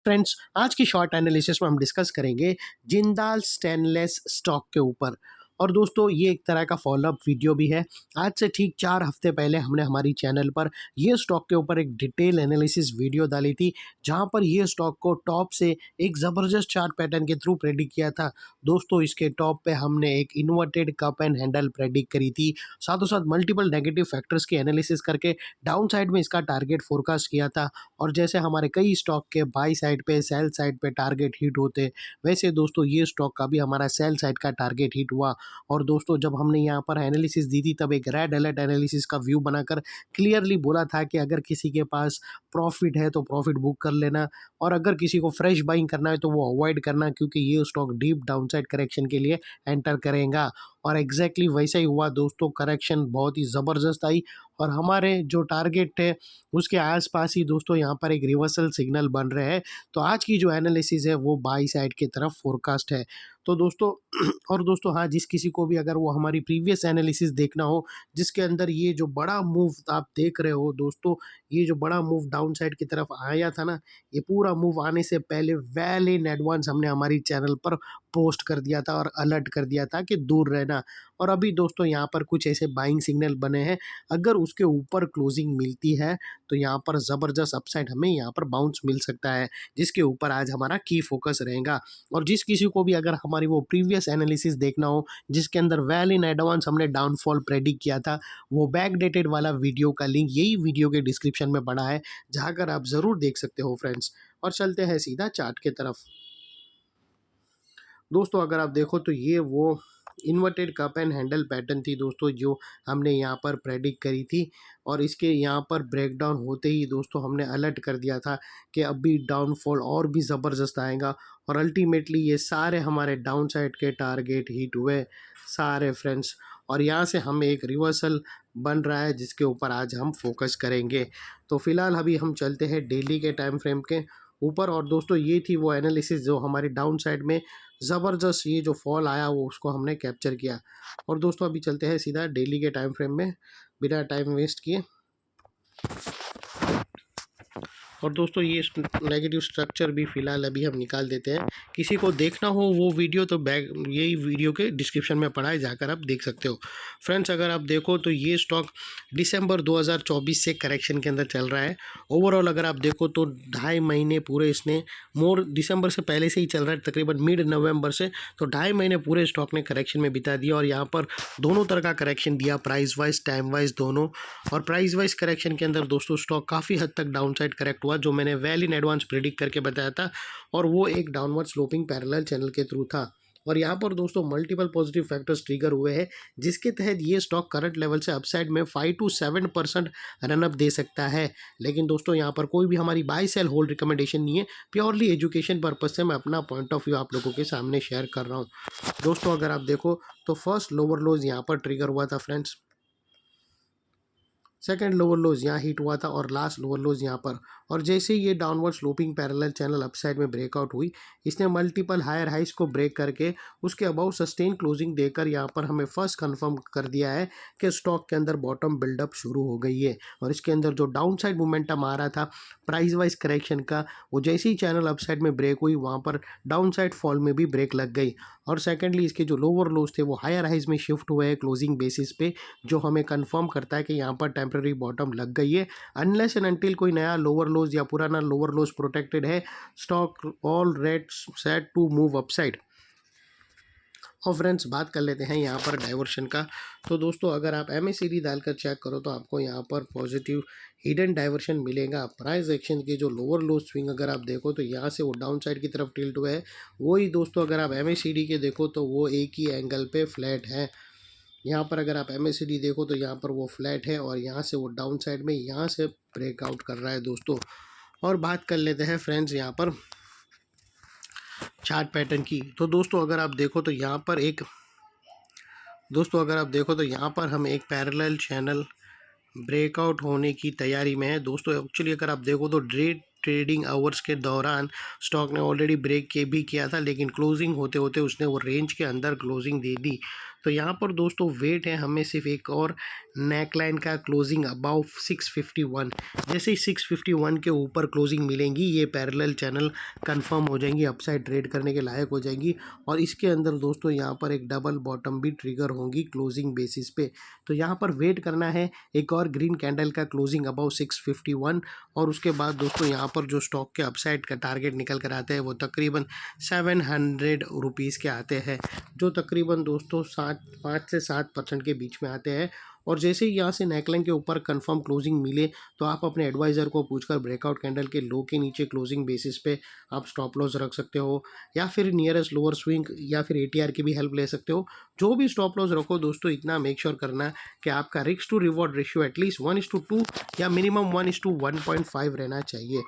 Friends, आज की short analysis में हम डिस्कस करेंगे जिंदाल स्टेनलेस स्टॉक के ऊपर। और दोस्तों, ये एक तरह का फॉलोअप वीडियो भी है। आज से ठीक 4 हफ्ते पहले हमने हमारी चैनल पर ये स्टॉक के ऊपर एक डिटेल एनालिसिस वीडियो डाली थी, जहां पर ये स्टॉक को टॉप से एक ज़बरदस्त चार्ट पैटर्न के थ्रू प्रेडिक्ट किया था। दोस्तों, इसके टॉप पे हमने एक inverted cup and handle predict करी थी, साथों साथ मल्टीपल नेगेटिव फैक्टर्स की एनालिसिस करके डाउन साइड में इसका टारगेट फोरकास्ट किया था। और जैसे हमारे कई स्टॉक के बाई साइड पे सेल साइड पे टारगेट हिट होते, वैसे दोस्तों ये स्टॉक का भी हमारा सेल साइड का टारगेट हिट हुआ। और दोस्तों, जब हमने यहाँ पर एनालिसिस दी थी तब एक रेड अलर्ट एनालिसिस का व्यू बनाकर क्लियरली बोला था कि अगर किसी के पास प्रॉफिट है तो प्रॉफिट बुक कर लेना, और अगर किसी को फ्रेश बाइंग करना है तो वो अवॉइड करना, क्योंकि ये स्टॉक डीप डाउनसाइड करेक्शन के लिए एंटर करेगा। और एग्जैक्टली वैसा ही हुआ दोस्तों, करेक्शन बहुत ही ज़बरदस्त आई और हमारे जो टारगेट थे उसके आसपास ही दोस्तों यहाँ पर एक रिवर्सल सिग्नल बन रहे हैं। तो आज की जो एनालिसिस है वो बाई साइड की तरफ फोरकास्ट है। तो दोस्तों और दोस्तों हाँ, जिस किसी को भी अगर वो हमारी प्रीवियस एनालिसिस देखना हो, जिसके अंदर ये जो बड़ा मूव आप देख रहे हो दोस्तों, ये जो बड़ा मूव डाउन साइड की तरफ आया था ना, ये पूरा मूव आने से पहले वेल इन एडवांस हमने हमारी चैनल पर पोस्ट कर दिया था और अलर्ट कर दिया था कि दूर रहना। और अभी दोस्तों यहाँ पर कुछ ऐसे बाइंग सिग्नल बने हैं, अगर उसके ऊपर क्लोजिंग मिलती है तो यहाँ पर ज़बरदस्त अपसाइड हमें यहाँ पर बाउंस मिल सकता है, जिसके ऊपर आज हमारा की फोकस रहेगा। और जिस किसी को भी अगर हमारी वो प्रीवियस एनालिसिस देखना हो, जिसके अंदर वेल इन एडवांस हमने डाउनफॉल प्रेडिक्ट किया था, वो बैक डेटेड वाला वीडियो का लिंक यही वीडियो के डिस्क्रिप्शन में पड़ा है, जाकर आप ज़रूर देख सकते हो फ्रेंड्स। और चलते हैं सीधा चार्ट के तरफ। दोस्तों, अगर आप देखो तो ये वो inverted cup and handle pattern थी दोस्तों, जो हमने यहाँ पर प्रेडिक्ट करी थी। और इसके यहाँ पर ब्रेकडाउन होते ही दोस्तों हमने अलर्ट कर दिया था कि अभी डाउनफॉल और भी ज़बरदस्त आएगा। और अल्टीमेटली ये सारे हमारे डाउन साइड के टारगेट हिट हुए सारे फ्रेंड्स। और यहाँ से हमें एक रिवर्सल बन रहा है, जिसके ऊपर आज हम फोकस करेंगे। तो फिलहाल अभी हम चलते हैं डेली के टाइम फ्रेम के ऊपर। और दोस्तों, ये थी वो एनालिसिस जो हमारी डाउन साइड में ज़बरदस्त ये जो फॉल आया वो उसको हमने कैप्चर किया। और दोस्तों, अभी चलते हैं सीधा डेली के टाइम फ्रेम में बिना टाइम वेस्ट किए। और दोस्तों, ये नेगेटिव स्ट्रक्चर भी फ़िलहाल अभी हम निकाल देते हैं। किसी को देखना हो वो वीडियो तो बैक यही वीडियो के डिस्क्रिप्शन में पड़ा है, जाकर आप देख सकते हो फ्रेंड्स। अगर आप देखो तो ये स्टॉक दिसंबर 2024 से करेक्शन के अंदर चल रहा है। ओवरऑल अगर आप देखो तो 2.5 महीने पूरे इसने दिसंबर से पहले से ही चल रहा है, तकरीबन मिड नवंबर से। तो 2.5 महीने पूरे स्टॉक ने करेक्शन में बिता दिया, और यहाँ पर दोनों तरह का करेक्शन दिया, प्राइस वाइज टाइम वाइज दोनों। और प्राइस वाइज करेक्शन के अंदर दोस्तों स्टॉक काफ़ी हद तक डाउन साइड करेक्ट हुआ, जो मैंने वेल इन एडवांस प्रेडिक्ट करके बताया था, और वो एक डाउनवर्ड स्लोपिंग पैरेलल चैनल के थ्रू था। और यहाँ पर दोस्तों मल्टीपल पॉजिटिव फैक्टर्स ट्रिगर हुए हैं, जिसके तहत ये स्टॉक करंट लेवल से अपसाइड में 5 to 7% रनअप दे सकता है। लेकिन दोस्तों, यहाँ पर कोई भी हमारी बाय सेल होल्ड रिकमेंडेशन नहीं है, प्योरली एजुकेशन पर्पज से मैं अपना पॉइंट ऑफ व्यू आप लोगों के सामने शेयर कर रहा हूँ। दोस्तों, अगर आप देखो तो फर्स्ट लोअर लोज यहाँ पर ट्रिगर हुआ था फ्रेंड्स, सेकंड लोअर लोज यहाँ हिट हुआ था, और लास्ट लोअर लोज यहाँ पर। और जैसे ही ये downward sloping parallel channel upside में ब्रेकआउट हुई, इसने मल्टीपल हायर हाइस को ब्रेक करके उसके अबाउ सस्टेन क्लोजिंग देकर यहाँ पर हमें फर्स्ट कंफर्म कर दिया है कि स्टॉक के अंदर बॉटम बिल्डअप शुरू हो गई है। और इसके अंदर जो डाउन साइड मोमेंटम आ रहा था प्राइस वाइज करेक्शन का, वो जैसे ही चैनल अपसाइड में ब्रेक हुई, वहाँ पर डाउन साइड फॉल में भी ब्रेक लग गई। और सेकेंडली, इसके जो लोअर लोज थे वो हायर हाइज में शिफ्ट हुए हैं क्लोजिंग बेसिस पे, जो हमें कंफर्म करता है कि यहाँ पर टेम्पररी बॉटम लग गई है। अनलेस एंड अनटिल कोई नया लोअर लोज या पुराना लोअर लोज प्रोटेक्टेड है, stock all rates set to move upside. और फ्रेंड्स, बात कर लेते हैं यहाँ पर डाइवर्शन का। तो दोस्तों, अगर आप MACD डालकर चेक करो तो आपको यहाँ पर पॉजिटिव हिडन डाइवर्शन मिलेगा। प्राइस एक्शन के जो लोअर लो स्विंग अगर आप देखो तो यहाँ से वो डाउन साइड की तरफ टिल्ट हुआ है, वही दोस्तों अगर आप MACD के देखो तो वो एक ही एंगल पे फ्लैट है। यहाँ पर अगर आप MACD देखो तो यहाँ पर वो फ्लैट है, और यहाँ से वो डाउन साइड में यहाँ से ब्रेकआउट कर रहा है दोस्तों। और बात कर लेते हैं फ्रेंड्स यहाँ पर चार्ट पैटर्न की। तो दोस्तों, अगर आप देखो तो यहाँ पर हम एक पैरेलल चैनल ब्रेकआउट होने की तैयारी में है दोस्तों। एक्चुअली अगर आप देखो तो ट्रेडिंग आवर्स के दौरान स्टॉक ने ऑलरेडी ब्रेक के भी किया था, लेकिन क्लोजिंग होते होते उसने वो रेंज के अंदर क्लोजिंग दे दी। तो यहाँ पर दोस्तों वेट है हमें सिर्फ एक और नेकलाइन का क्लोजिंग अबाउ 651। जैसे ही 651 के ऊपर क्लोजिंग मिलेंगी ये पैरेलल चैनल कंफर्म हो जाएंगी, अपसाइड ट्रेड करने के लायक हो जाएंगी। और इसके अंदर दोस्तों यहाँ पर एक डबल बॉटम भी ट्रिगर होंगी क्लोजिंग बेसिस पे। तो यहाँ पर वेट करना है एक और ग्रीन कैंडल का क्लोजिंग अबाउ 651 और उसके बाद दोस्तों यहाँ पर जो स्टॉक के अपसाइड का टारगेट निकल कर आते हैं वो तकरीबन 700 रुपीज़ के आते हैं, जो तकरीबन दोस्तों 5 से 7% के बीच में आते हैं। और जैसे ही यहाँ से नेकलाइन के ऊपर कंफर्म क्लोजिंग मिले तो आप अपने एडवाइज़र को पूछकर ब्रेकआउट कैंडल के लो के नीचे क्लोजिंग बेसिस पे आप स्टॉप लॉस रख सकते हो, या फिर नियरेस्ट लोअर स्विंग या फिर एटीआर की भी हेल्प ले सकते हो। जो भी स्टॉप लॉस रखो दोस्तों इतना मेक श्योर करना कि आपका risk to reward ratio at least 1:2 या मिनिमम 1:1.5 रहना चाहिए।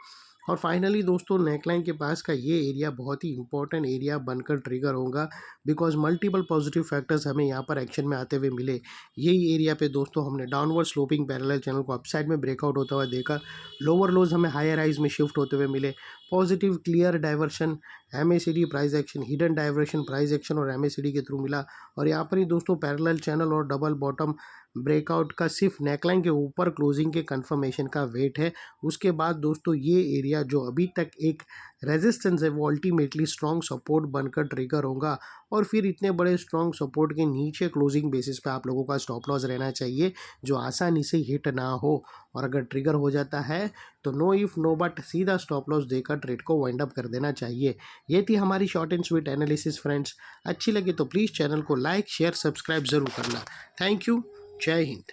और फाइनली दोस्तों नेकलाइन के पास का ये एरिया बहुत ही इंपॉर्टेंट एरिया बनकर ट्रिगर होगा, बिकॉज मल्टीपल पॉजिटिव फैक्टर्स हमें यहाँ पर एक्शन में आते हुए मिले। यही एरिया पे दोस्तों हमने डाउनवर्ड स्लोपिंग पैरेलल चैनल को अपसाइड में ब्रेकआउट होता हुआ देखा, लोअर लोज हमें हायर हाइज में शिफ्ट होते हुए मिले, positive clear diversion MACD price action, hidden diversion price action और एमएसीडी के थ्रू मिला। और यहाँ पर ही दोस्तों पैरेलल चैनल और डबल बॉटम ब्रेकआउट का सिर्फ नेकलाइन के ऊपर क्लोजिंग के कंफर्मेशन का वेट है। उसके बाद दोस्तों ये एरिया जो अभी तक एक रेजिस्टेंस है वो अल्टीमेटली स्ट्रॉन्ग सपोर्ट बनकर ट्रिगर होगा। और फिर इतने बड़े स्ट्रॉन्ग सपोर्ट के नीचे क्लोजिंग बेसिस पे आप लोगों का स्टॉप लॉस रहना चाहिए जो आसानी से हिट ना हो। और अगर ट्रिगर हो जाता है तो नो इफ नो बट सीधा स्टॉप लॉस देकर ट्रेड को वाइंड अप कर देना चाहिए। ये थी हमारी short and sweet analysis friends. अच्छी लगी तो प्लीज़ चैनल को लाइक शेयर सब्सक्राइब ज़रूर करना। Thank you. जय हिंद।